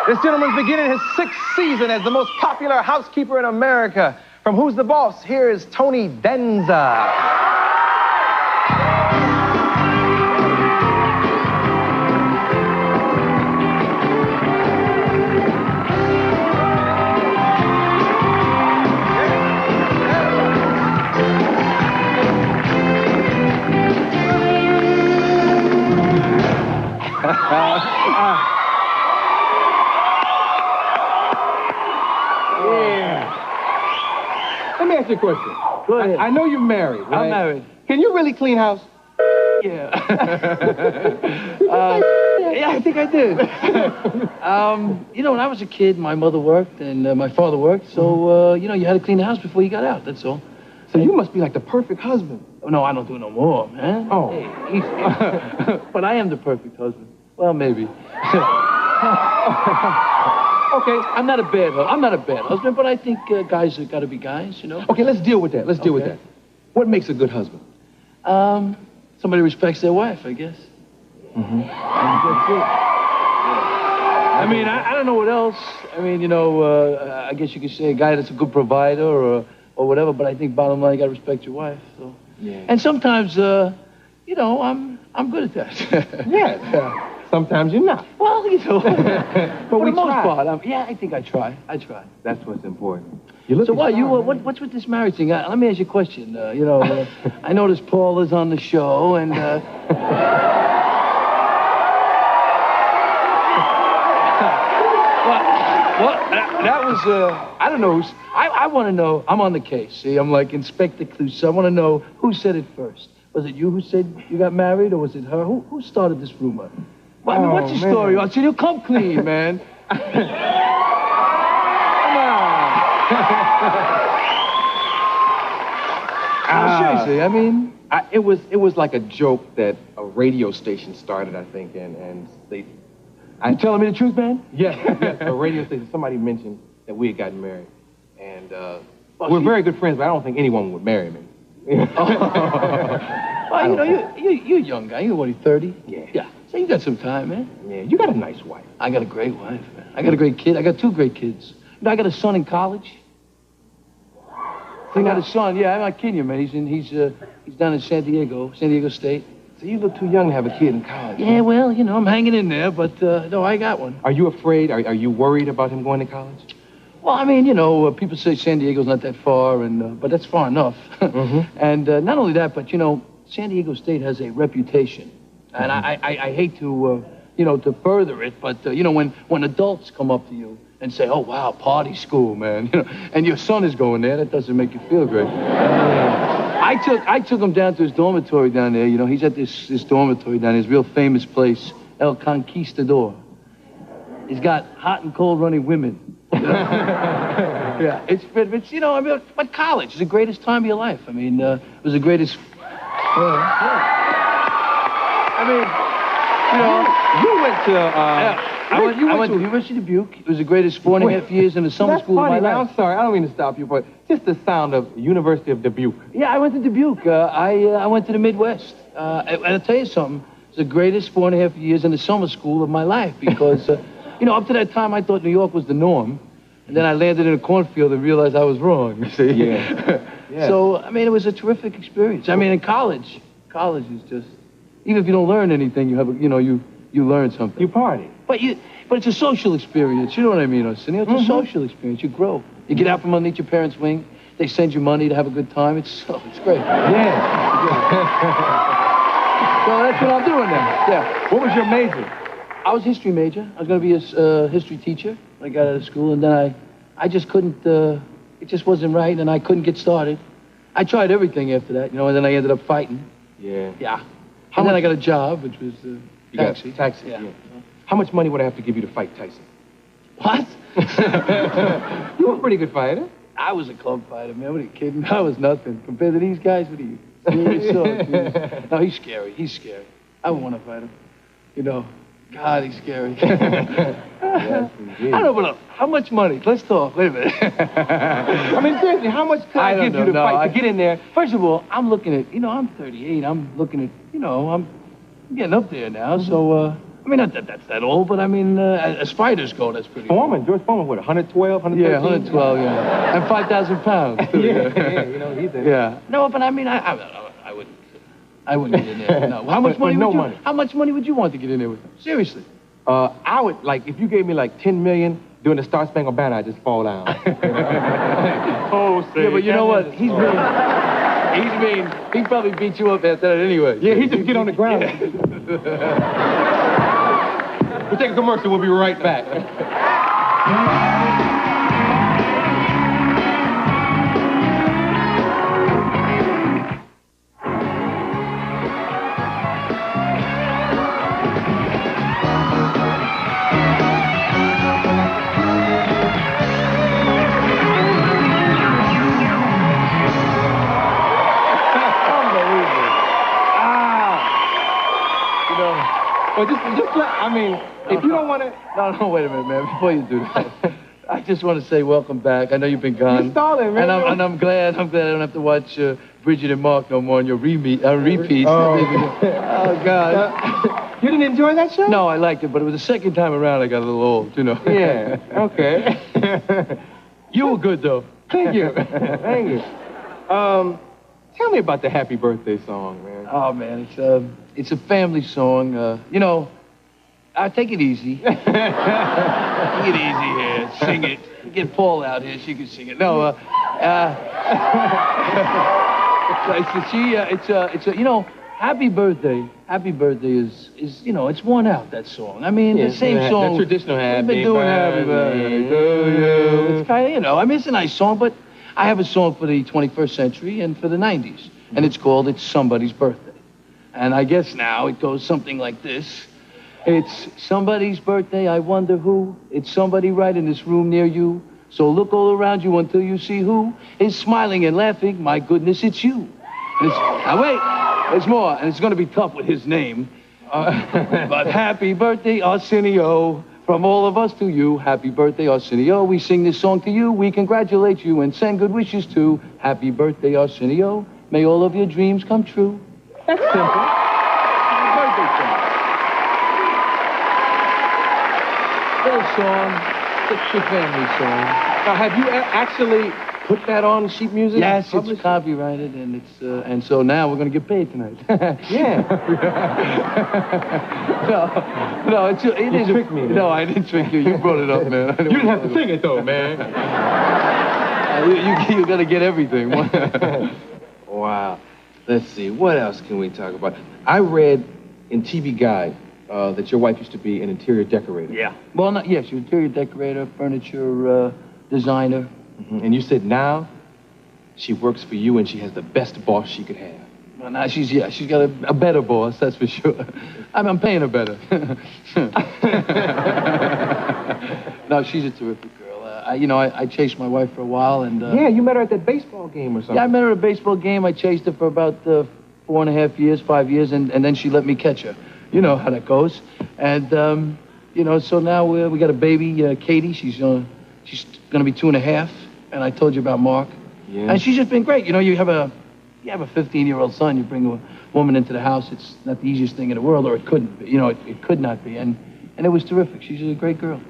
This gentleman's beginning his 6th season as the most popular housekeeper in America. From Who's the Boss, here is Tony Danza. Let me ask you a question. Go ahead. I know you're married, right? I'm married. Can you really clean house? Yeah. Yeah, I think I did. You know, when I was a kid, my mother worked and my father worked, so, you know, you had to clean the house before you got out, that's all. So you must be like the perfect husband. Oh, no, I don't do it no more, man. Oh. Hey, easy. But I am the perfect husband. Well, maybe. Okay, I'm not a bad husband, but I think guys have got to be guys, you know? Okay, let's deal with that. Let's deal with that. What makes a good husband? Somebody respects their wife, I guess. Mm-hmm. That's it. I mean, I don't know what else. I mean, you know, I guess you could say a guy that's a good provider or whatever, but I think bottom line, you got to respect your wife, so. Yeah. And sometimes, you know, I'm good at that. Yeah. Sometimes you're not. Well, you know, but for we the most try. part, yeah, I think I try. That's what's important. So why what's with this marriage thing? Let me ask you a question. You know, I noticed Paul is on the show, and well, that was I don't know. I want to know. I'm on the case. See, I'm like Inspector Clouseau. I want to know who said it first. Was it you who said you got married, or was it her? Who started this rumor? Well, I mean, what's your story, Arsenio? Come clean, man. Come on. Seriously, I mean... It was like a joke that a radio station started, I think, and they... You telling me the truth, man? Yes, a radio station. Somebody mentioned that we had gotten married. And we're very good friends, but I don't think anyone would marry me. Well, you know, you're a young guy. You're what, 30? Yeah. So you got some time, man. Yeah, you got a nice wife. I got a great wife, man. I got a great kid. I got 2 great kids. You know, I got a son in college. I got a son. Yeah, I'm not kidding you, man. He's down in San Diego State. So you look too young to have a kid in college. Yeah, well, you know, I'm hanging in there, but no, I got one. Are you afraid? Are you worried about him going to college? Well, I mean, you know, people say San Diego's not that far, but that's far enough. Mm-hmm. And not only that, but, you know, San Diego State has a reputation. And I hate to, you know, to further it, but, you know, when adults come up to you and say, oh, wow, party school, man, you know, and your son is going there, that doesn't make you feel great. I took him down to his dormitory down there, you know, he's at this dormitory down there, this real famous place, El Conquistador. He's got hot and cold running women. Yeah, it's you know, I mean, but college is the greatest time of your life. I mean, it was the greatest. I mean, you know, you went to. I went to University of Dubuque. It was the greatest 4.5 years in the summer school of my life. I'm sorry, I don't mean to stop you, but just the sound of University of Dubuque. Yeah, I went to Dubuque. I went to the Midwest. And I'll tell you something. It's the greatest 4.5 years in the summer school of my life because, you know, up to that time I thought New York was the norm. And then I landed in a cornfield and realized I was wrong, you see? Yeah. Yeah. So, I mean, it was a terrific experience. I mean, in college is just, even if you don't learn anything, you have, you know, you learn something. You party. But it's a social experience. You know what I mean, Arsenio? It's a social experience. You grow. You get out from underneath your parents' wing. They send you money to have a good time. It's great. Yeah. So that's what I'm doing now. Yeah. What was your major? I was a history major. I was going to be a history teacher when I got out of school, and then I just couldn't, it just wasn't right, and I couldn't get started. I tried everything after that, you know, and then I ended up fighting. Yeah. Yeah. And then I got a job, which was taxi. Taxi, yeah. How much money would I have to give you to fight Tyson? What? You were a pretty good fighter. I was a club fighter, man. What are you kidding? I was nothing. Compared to these guys, what are you? Serious? No, he's scary. He's scary. I wouldn't want to fight him. You know, God, he's scary. Yes, indeed. I don't know, but look, how much money? Let's talk. Wait a minute. I mean, seriously, how much could I give you to fight to get in there? First of all, I'm looking at, you know, I'm 38. I'm looking at, you know, I'm getting up there now. So, I mean, not that that's that old, but I mean, as fighters go, that's pretty Foreman, George Foreman, what, 112, 113? Yeah, 112, yeah. And 5,000 pounds. Too, yeah, you know, he's in. Yeah. No, but I mean, I wouldn't get in there. No. How much money would you? How much money would you want to get in there with? Seriously. I would, like, if you gave me like 10 million doing the Star Spangled Banner, I'd just fall down. Oh, say. Yeah, but you know what? He's mean. He's mean. He'd probably beat you up after that anyway. Yeah, he'd just get on the ground. Yeah. We'll take a commercial. We'll be right back. Well, just I mean, if you don't want to... No, wait a minute, man. Before you do that, I just want to say welcome back. I know you've been gone. You're stalling, man. And I'm glad I don't have to watch Bridget and Mark no more on your repeats. Oh, Oh, God. You didn't enjoy that show? No, I liked it, but it was the second time around I got a little old, you know. Yeah, okay. You were good, though. Thank you. Thank you. Tell me about the Happy Birthday song, man. Oh, man, it's a family song. You know, take it easy. Take it easy here. Sing it. Get Paul out here. She can sing it. No, you know, Happy Birthday. Happy Birthday is you know, it's worn out, that song. I mean, the same song. The traditional Happy Birthday. We've been doing Happy Birthday to you. It's kind of, you know, I mean, it's a nice song, but I have a song for the 21st century and for the 90s. And it's called It's Somebody's Birthday. And I guess now it goes something like this. It's somebody's birthday, I wonder who. It's somebody right in this room near you. So look all around you until you see who is smiling and laughing. My goodness, it's you. Now wait, there's more, and it's going to be tough with his name. But happy birthday, Arsenio. From all of us to you, happy birthday, Arsenio. We sing this song to you. We congratulate you and send good wishes to happy birthday, Arsenio. May all of your dreams come true. That's simple. Happy birthday song. Little song. It's a family song. Now, have you actually put that on sheet music? Yes, it's copyrighted, and it's and so now we're gonna get paid tonight. Yeah. No, it is. You tricked me. Man. No, I didn't trick you. You brought it up, man. You didn't have to sing it though, man. You gotta get everything. Wow. Let's see. What else can we talk about? I read in TV Guide that your wife used to be an interior decorator. Yeah. Well, she was an interior decorator, furniture designer. Mm-hmm. And you said now she works for you and she has the best boss she could have. Well, now she's got a better boss, that's for sure. I'm paying her better. No, she's a terrific girl. I chased my wife for a while, and yeah, you met her at that baseball game or something. Yeah, I met her at a baseball game. I chased her for about 4.5 years, 5 years, and then she let me catch her. You know how that goes. And so now we got a baby, Katie. She's gonna be 2.5. And I told you about Mark. Yeah. And she's just been great. You know, you have a 15-year-old son. You bring a woman into the house. It's not the easiest thing in the world, or it couldn't be. You know, it could not be. And it was terrific. She's a great girl.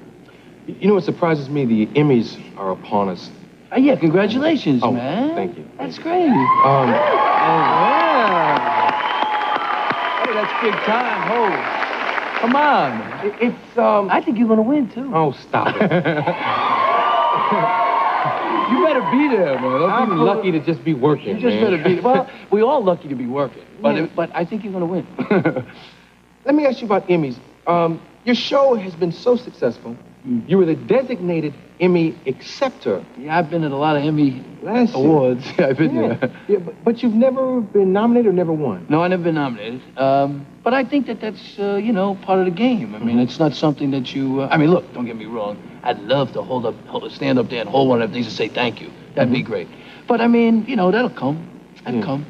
You know what surprises me? The Emmys are upon us. Yeah, congratulations, man. Thank you. That's great. Yeah. Hey, that's big time. Oh, come on. I think you're gonna win too. Oh, stop it. You better be there, man. I'm lucky to just be working. You just better be. Well, we're all lucky to be working, but I think you're gonna win. Let me ask you about Emmys. Your show has been so successful. You were the designated Emmy acceptor. Yeah, I've been at a lot of Emmy awards. Yeah, I've been there. Yeah, but you've never been nominated or never won? No, I've never been nominated. But I think that's, part of the game. I mean, it's not something that you... look, don't get me wrong. I'd love to stand up there and hold one of these and say thank you. That'd be great. But, that'll come. That'll come.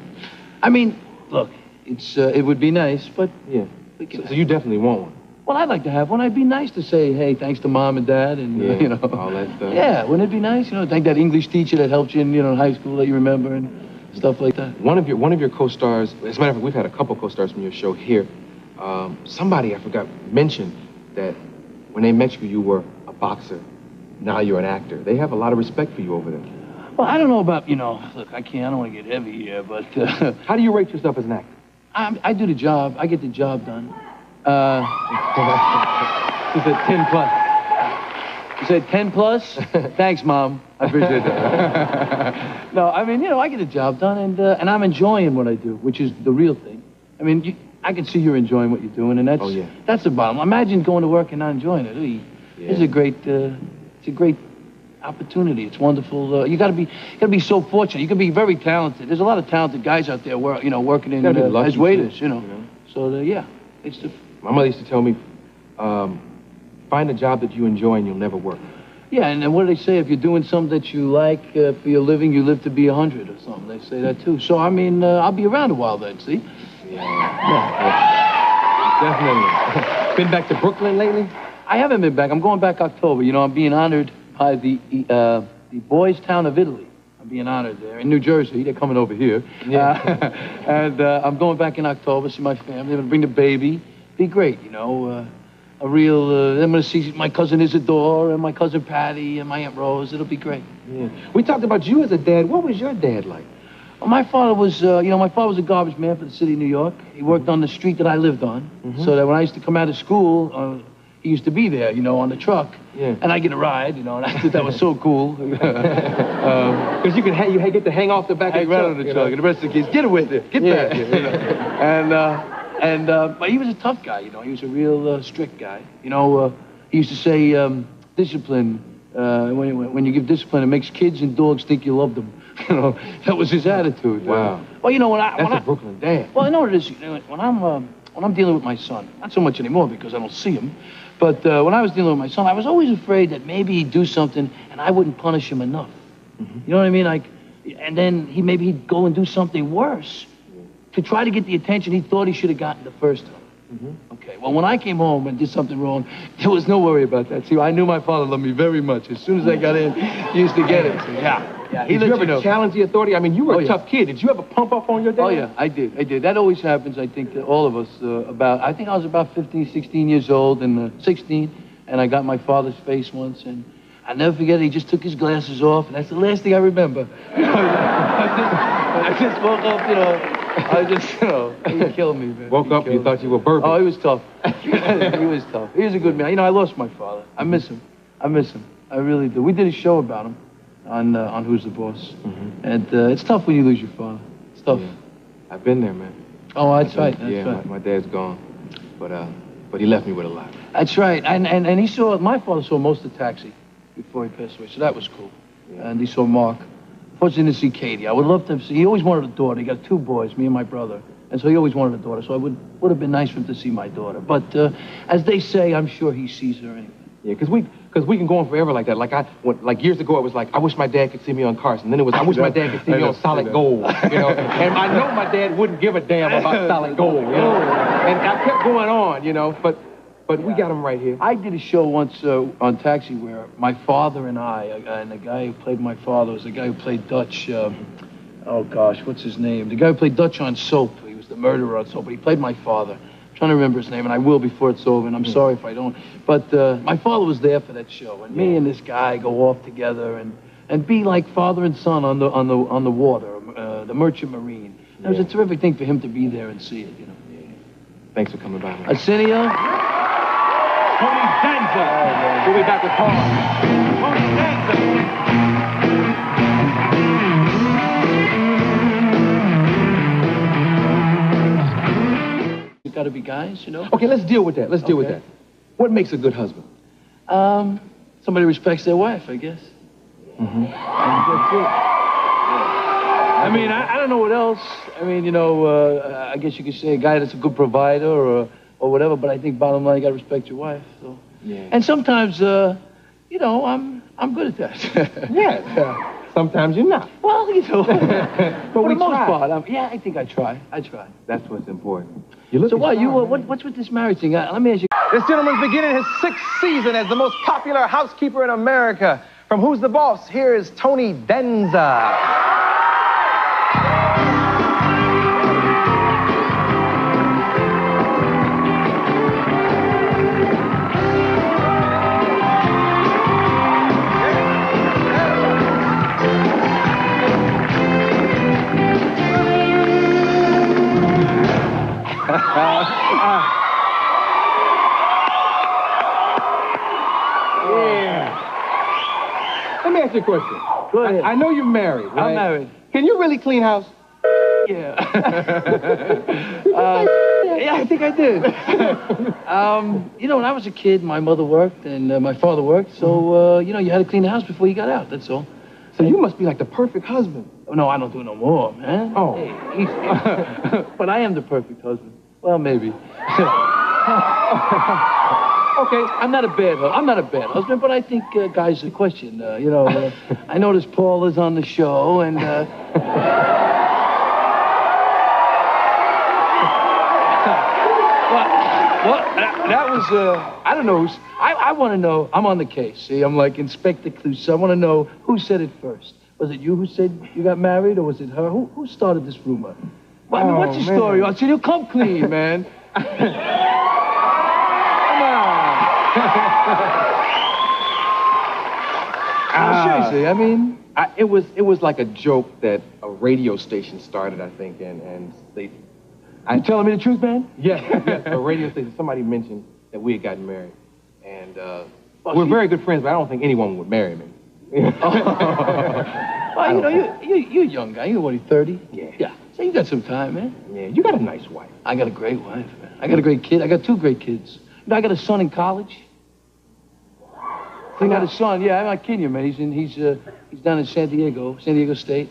Look, it would be nice, but... Yeah. So you definitely want one? Well, I'd like to have one. I'd be nice to say, hey, thanks to Mom and Dad, and, all that stuff. Yeah, wouldn't it be nice? Thank that English teacher that helped you in high school that you remember and stuff like that. One of your co-stars, as a matter of fact, we've had a couple co-stars from your show here. somebody, I forgot, mentioned that when they met you, you were a boxer. Now you're an actor. They have a lot of respect for you over there. Well, I don't know about, look, I don't want to get heavy here, but... How do you rate yourself as an actor? I do the job. I get the job done. You said 10 plus. You said 10 plus? Thanks, Mom. I appreciate that. No, I mean, I get the job done, and I'm enjoying what I do, which is the real thing. I mean, I can see you're enjoying what you're doing, and that's the bottom. Imagine going to work and not enjoying it. It's a great opportunity. It's wonderful. You gotta be so fortunate. You can be very talented. There's a lot of talented guys out there, working in as waiters. So it's the. My mother used to tell me, find a job that you enjoy and you'll never work. Yeah, and then what do they say? If you're doing something that you like for your living, you live to be 100 or something. They say that too. So I mean, I'll be around a while then. See? Yeah. Definitely. Been back to Brooklyn lately? I haven't been back. I'm going back October. I'm being honored by the Boys Town of Italy. I'm being honored there in New Jersey. They're coming over here. Yeah. And I'm going back in October, see my family. I'm going to bring the baby. Be great, a real, I'm going to see my cousin Isadore and my cousin Patty and my Aunt Rose. It'll be great. Yeah. We talked about you as a dad. What was your dad like? Well, my father was, my father was a garbage man for the city of New York. He worked on the street that I lived on. So that when I used to come out of school, he used to be there, on the truck. Yeah. And I get a ride, and I thought that was so cool. Because you get to hang off the back of the truck. Right on the truck, and the rest of the kids, get away there, get back here. But he was a tough guy, he was a real strict guy. He used to say, discipline, when you give discipline, it makes kids and dogs think you love them. That was his attitude. Wow. Well, That's a Brooklyn dad. Well, I know what it is. When I'm dealing with my son, not so much anymore because I don't see him, but when I was dealing with my son, I was always afraid that maybe he'd do something and I wouldn't punish him enough. You know what I mean? And then he'd go and do something worse to try to get the attention he thought he should have gotten the first time. Okay, well, when I came home and did something wrong, there was no worry about that. See, I knew my father loved me very much. As soon as I got in, he used to get it. So, yeah. Did you ever challenge the authority? I mean, you were a tough kid. Did you ever pump up on your dad? Oh, yeah, I did. That always happens, I think, to all of us. I think I was about 15, 16 years old, and 16, and I got my father's face once, and I'll never forget it. He just took his glasses off, and that's the last thing I remember. I just woke up, he killed me, man. Woke up, you thought you were burping. Oh, he was tough. He was tough. He was a good man. I lost my father. I miss him. I really do. We did a show about him on Who's the Boss. And it's tough when you lose your father. It's tough. Yeah. I've been there, man. Oh, that's right. That's right. My dad's gone. But he left me with a lot. That's right. And my father saw most of Taxi before he passed away, so that was cool. Yeah. And he saw Mark. Unfortunately, didn't see Katie. I would love to see. He always wanted a daughter. He got 2 boys, me and my brother. And so he always wanted a daughter. So it would have been nice for him to see my daughter. But as they say, I'm sure he sees her anyway. Yeah, because we can go on forever like that. Like years ago, it was like, I wish my dad could see me on Carson. Then it was, I wish my dad could see me on Solid Gold. And I know my dad wouldn't give a damn about Solid Gold. And I kept going on, But we got him right here. I did a show once on Taxi where my father and and the guy who played my father was the guy who played Dutch. Oh gosh, what's his name? The guy who played Dutch on Soap. He was the murderer on Soap, but he played my father. I'm trying to remember his name, and I will before it's over. And I'm sorry if I don't. But my father was there for that show, and me and this guy go off together and be like father and son on the water, the Merchant Marine. It was a terrific thing for him to be there and see it. Thanks for coming by. Arsenio. Tony Danza. We'll be back with Paul. Tony Danza. You gotta be guys, Okay, let's deal with that. Let's deal with that. What makes a good husband? Somebody respects their wife, I guess. That's it. I mean, I don't know what else. I mean, I guess you could say a guy that's a good provider or whatever, but I think bottom line, you gotta respect your wife. So. Yeah. And sometimes, I'm good at that. Yeah. Sometimes you're not. Well, for the most part, I think I try. That's what's important. So what's with this marriage thing? Let me ask you. This gentleman's beginning his 6th season as the most popular housekeeper in America. From Who's the Boss, here is Tony Danza. Let me ask you a question. Go ahead. I know you're married, right? I'm married. Can you really clean house? Yeah. Yeah, I think I did. You know, when I was a kid, my mother worked and my father worked, so, you know, you had to clean the house before you got out, that's all. So you must be like the perfect husband. No, I don't do no more, man. Oh. Hey, but I am the perfect husband. Well, maybe. Okay, I'm not a bad husband, but I think guys are question. You know, I noticed Paul is on the show, and well, that was I don't know. I want to know. I'm on the case. See, I'm like Inspector Clouseau. I want to know who said it first. Was it you who said you got married, or was it her? Who started this rumor? Well, I mean, what's your story, Arsenio? Come clean, man. Seriously, I mean, it was like a joke that a radio station started, I think, and they. You telling me the truth, man? Yes, a radio station. Somebody mentioned that we had gotten married, and we're very good friends, but I don't think anyone would marry me. Well, you know, you're a young guy. You're only 30. Yeah. Yeah. So you got some time, man. Yeah, you got a nice wife. I got a great wife, man. I got a great kid. I got 2 great kids. You know, I got a son in college. I got a son. Yeah, I'm not kidding you, man. He's down in San Diego State.